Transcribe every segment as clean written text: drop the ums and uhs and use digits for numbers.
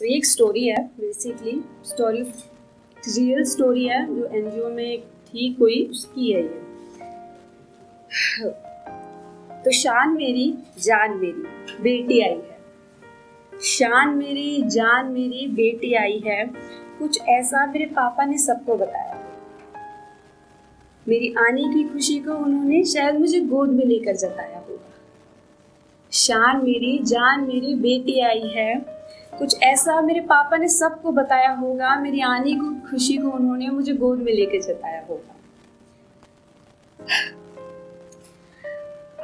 तो ये एक स्टोरी है, बेसिकली स्टोरी रियल स्टोरी है जो एनजीओ में थी कोई, उसकी है ये। तो शान मेरी जान मेरी बेटी आई है, शान मेरी जान मेरी बेटी आई है, कुछ ऐसा मेरे पापा ने सबको बताया। मेरी आने की खुशी को उन्होंने शायद मुझे गोद में लेकर जताया होगा। शान मेरी जान मेरी बेटी आई है, कुछ ऐसा मेरे पापा ने सबको बताया होगा। मेरी आने की खुशी को उन्होंने मुझे गोद में लेकर जताया होगा।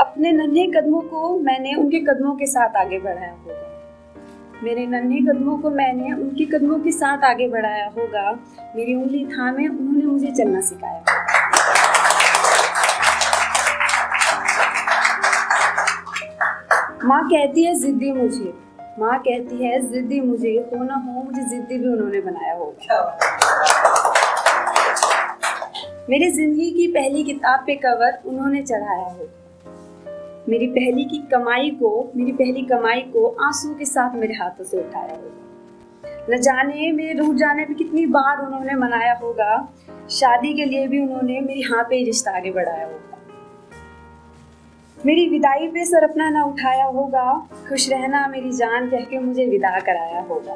अपने नन्हे कदमों को मैंने उनके कदमों के साथ आगे बढ़ाया होगा। मेरे नन्हे कदमों को मैंने उनके कदमों के साथ आगे बढ़ाया होगा। मेरी उंगली थामे उन्होंने मुझे चलना सिखाया होगा। माँ कहती है जिद्दी मुझे, माँ कहती है जिद्दी मुझे, हो ना हो मुझे जिद्दी भी उन्होंने बनाया होगा। मेरी जिंदगी की पहली किताब पे कवर उन्होंने चढ़ाया होगा। मेरी पहली कमाई को आंसू के साथ मेरे हाथों से उठाया होगा। न जाने मेरे रूठ जाने पे कितनी बार उन्होंने मनाया होगा। शादी के लिए भी उन्होंने मेरी हाँ पे रिश्ता आगे बढ़ाया होगा। मेरी विदाई पे सर अपना ना उठाया होगा। खुश रहना मेरी जान कह के मुझे विदा कराया होगा।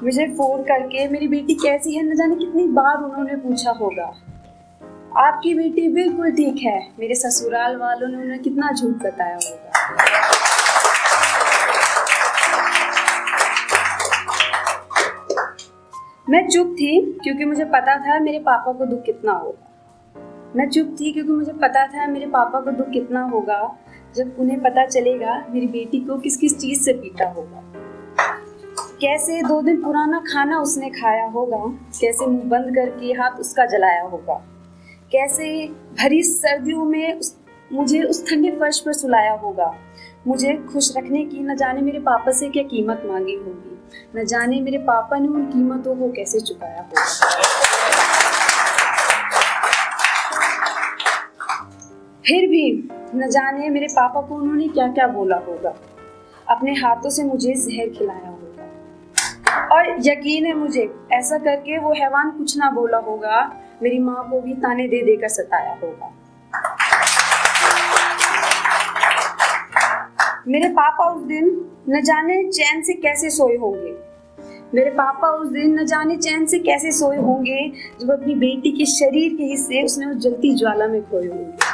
मुझे फोन करके मेरी बेटी कैसी है न जाने कितनी बार उन्होंने पूछा होगा। आपकी बेटी बिल्कुल ठीक है, मेरे ससुराल वालों ने उन्हें कितना झूठ बताया होगा। मैं चुप थी क्योंकि मुझे पता था मेरे पापा को दुख कितना होगा। मैं चुप थी क्योंकि मुझे पता था मेरे पापा को दुख कितना होगा जब उन्हें पता चलेगा मेरी बेटी को किस किस चीज से पीटा होगा। कैसे 2 दिन पुराना खाना उसने खाया होगा, कैसे मुंह बंद करके हाथ उसका जलाया होगा, कैसे भरी सर्दियों में मुझे उस ठंडे फर्श पर सुलाया होगा। मुझे खुश रखने की न जाने मेरे पापा से क्या कीमत मांगी होगी, न जाने मेरे पापा ने उन कीमतों को कैसे चुकाया होगा। फिर भी न जाने मेरे पापा को उन्होंने क्या क्या बोला होगा। अपने हाथों से मुझे जहर खिलाया होगा और यकीन है मुझे ऐसा करके वो हैवान कुछ ना बोला होगा। मेरी माँ को भी ताने दे देकर सताया होगा। मेरे पापा उस दिन न जाने चैन से कैसे सोए होंगे। मेरे पापा उस दिन न जाने चैन से कैसे सोए होंगे जब अपनी बेटी के शरीर के हिस्से उसने उस जलती ज्वाला में खोए होंगे।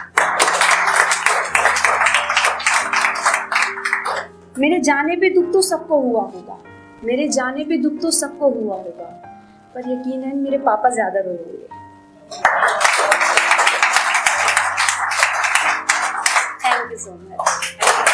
मेरे जाने पे दुख तो सबको हुआ होगा, मेरे जाने पे दुख तो सबको हुआ होगा, पर यकीनन मेरे पापा ज्यादा रोए होंगे। Thank you so much.